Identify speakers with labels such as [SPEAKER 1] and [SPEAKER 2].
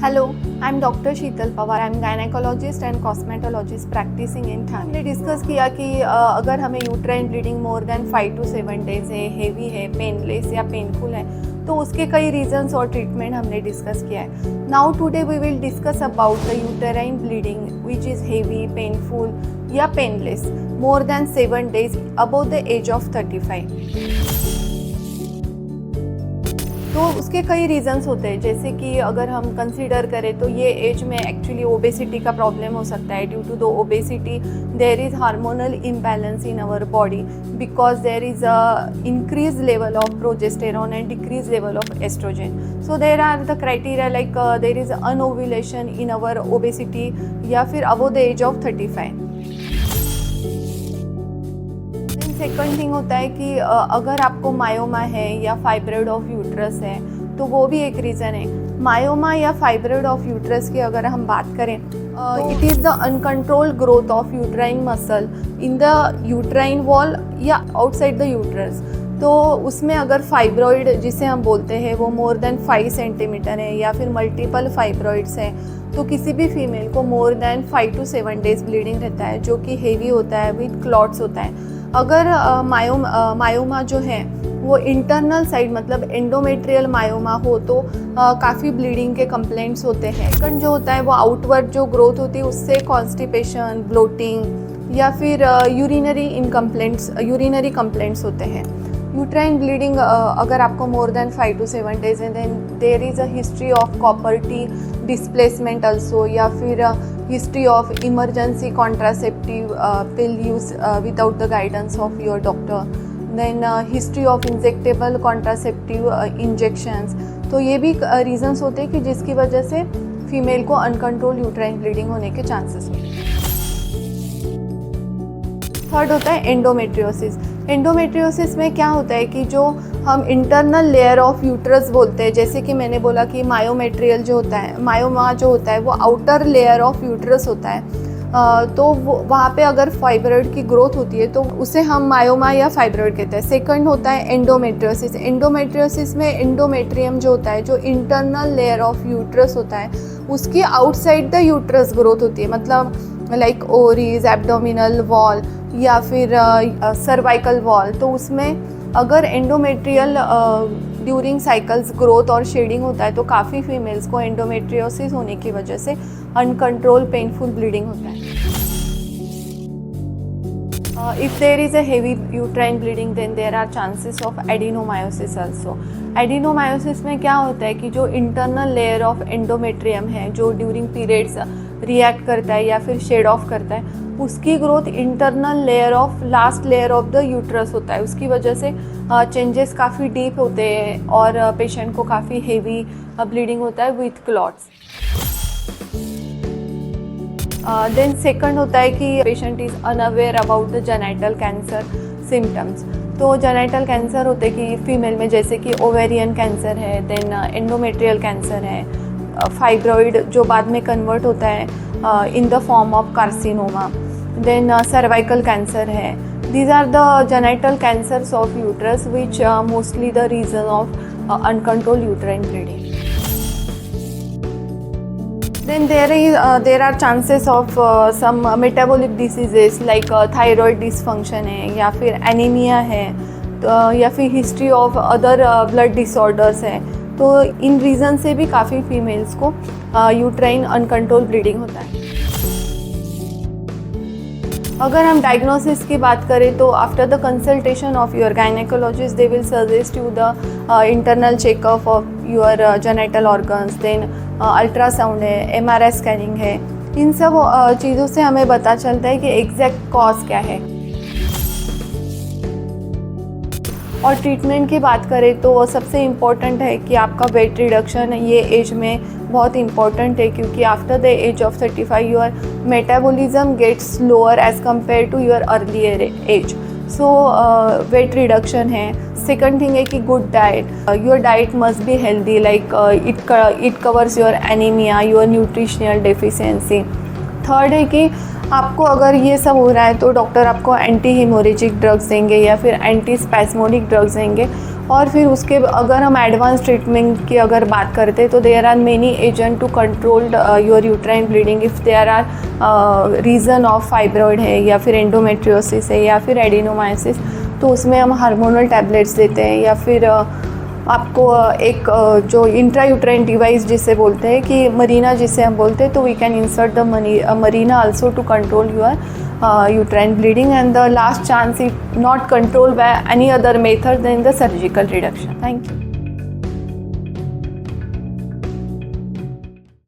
[SPEAKER 1] Hello, I'm Dr. Sheetal Pawar. I'm gynecologist and cosmetologist practicing in Thane. हमने discuss किया कि अगर हमें uterine bleeding more than 5 to 7 days है, heavy है, पेनलेस या पेनफुल है, तो उसके कई रीजंस और ट्रीटमेंट हमने डिस्कस किया है. Now today we will discuss about the uterine bleeding which is heavy, painful या painless more than 7 days above the age of 35. तो उसके कई रीज़न्स होते हैं, जैसे कि अगर हम कंसीडर करें तो ये एज में एक्चुअली ओबेसिटी का प्रॉब्लम हो सकता है. Due to the obesity there is hormonal imbalance in our body because there is a increase level of progesterone and decrease level of estrogen. So there are the criteria like there is anovulation in our obesity या फिर above the age of 35. Second thing होता है कि अगर आपको myoma है या fibroid of uterus है तो वो भी एक रीज़न है. मायोमा या फाइब्रॉइड ऑफ यूट्रस की अगर हम बात करें, it is the uncontrolled growth of uterine muscle in the uterine wall या आउटसाइड द यूट्रस. तो उसमें अगर फाइब्रॉइड जिसे हम बोलते हैं वो मोर देन 5 सेंटीमीटर है या फिर मल्टीपल फाइब्रॉइड्स हैं, तो किसी भी फीमेल को मोर देन 5 to 7 डेज ब्लीडिंग रहता है, जो कि हेवी होता है, विद क्लॉट्स होता है. अगर मायोमा जो है वो इंटरनल साइड मतलब एंडोमेट्रियल मायोमा हो तो काफ़ी ब्लीडिंग के कंप्लेंट्स होते हैं. सेकंड जो होता है वो आउटवर्ड जो ग्रोथ होती है उससे कॉन्स्टिपेशन, ब्लोटिंग या फिर यूरिनरी कंप्लेंट्स होते हैं. यूट्राइन ब्लीडिंग अगर आपको मोर देन 5 to 7 डेज है then there is a history of copper T displacement also या फिर history of emergency contraceptive pill use without the guidance of your doctor, then history of injectable contraceptive injections. तो ये भी reasons होते हैं कि जिसकी वजह से फीमेल को अनकंट्रोल यूट्राइन ब्लीडिंग होने के चांसेस होते हैं. थर्ड होता है एंडोमेट्रियोसिस. एंडोमेट्रियोसिस में क्या होता है कि जो हम इंटरनल लेयर ऑफ यूट्रस बोलते हैं, जैसे कि मैंने बोला कि मायोमेट्रियल जो होता है, मायोमा जो होता है वो आउटर लेयर ऑफ यूट्रस होता है. तो वहाँ पे अगर फाइब्रॉइड की ग्रोथ होती है तो उसे हम मायोमा या फाइब्रॉइड कहते हैं. सेकंड होता है एंडोमेट्रियोसिस. एंडोमेट्रियोसिस में एंडोमेट्रियम जो होता है, जो इंटरनल लेयर ऑफ यूट्रस होता है, उसकी आउटसाइड द यूट्रस ग्रोथ होती है, मतलब लाइक ओरीज, एब्डोमिनल वॉल या फिर सर्वाइकल वॉल. तो उसमें अगर एंडोमेट्रियल ड्यूरिंग साइकिल्स ग्रोथ और शेडिंग होता है तो काफ़ी फीमेल्स को एंडोमेट्रियोसिस होने की वजह से अनकंट्रोल पेनफुल ब्लीडिंग होता है. If there is a heavy uterine bleeding then there are chances of adenomyosis also. Adenomyosis में क्या होता है कि जो इंटरनल लेयर ऑफ एंडोमेट्रियम है जो ड्यूरिंग पीरियड्स रिएक्ट करता है या फिर शेड ऑफ करता है, उसकी growth internal layer of last layer of the uterus होता है. उसकी वजह से चेंजेस काफ़ी डीप होते हैं और पेशेंट को काफ़ी हेवी ब्लीडिंग होता है विथ क्लॉट्स. देन सेकंड होता है कि patient is unaware about the genital cancer symptoms. तो जेनाइटल कैंसर होते कि फीमेल में जैसे कि ओवेरियन कैंसर है, देन एंडोमेट्रियल कैंसर है, फाइब्रॉइड जो बाद में कन्वर्ट होता है in the form of carcinoma, then cervical cancer है. These are the genital cancers of uterus which mostly the reason of uncontrolled uterine bleeding. Then there are chances of some metabolic diseases like thyroid dysfunction है या फिर anemia है, तो या फिर history of other blood disorders है. तो इन reason से भी काफ़ी फीमेल्स को यूट्राइन अनकंट्रोल ब्लीडिंग होता है. अगर हम डायग्नोसिस की बात करें तो after the consultation of your gynaecologist they will suggest you the internal checkup of your genital organs, then ultrasound है, MRI स्कैनिंग है. इन सब चीज़ों से हमें पता चलता है कि एग्जैक्ट कॉज क्या है. और ट्रीटमेंट की बात करें तो सबसे इम्पॉर्टेंट है कि आपका वेट रिडक्शन ये एज में बहुत इम्पॉर्टेंट है, क्योंकि after the age of 35 your metabolism gets slower as compare to your earlier age. So weight reduction है. सेकंड थिंग है कि good diet. Your diet must be healthy like it covers your anaemia, your nutritional deficiency. Third है कि आपको अगर ये सब हो रहा है तो डॉक्टर आपको एंटी हेमोरेजिक ड्रग्स देंगे या फिर एंटी स्पैस्मोडिक ड्रग्स देंगे, और फिर उसके अगर हम एडवांस ट्रीटमेंट की अगर बात करते हैं तो there are many agent to control your uterine bleeding if there are reason of fibroid है या फिर एंडोमेट्रियोसिस है या फिर एडिनोमाइसिस, तो उसमें हम हार्मोनल टैबलेट्स देते हैं या फिर आपको एक जो इंट्रायूट्राइन डिवाइस जिसे बोलते हैं कि मरीना जिसे हम बोलते हैं, तो we can insert the Mirena also to control your uterine bleeding, and the last chance if not controlled by any other method than the surgical reduction. Thank you.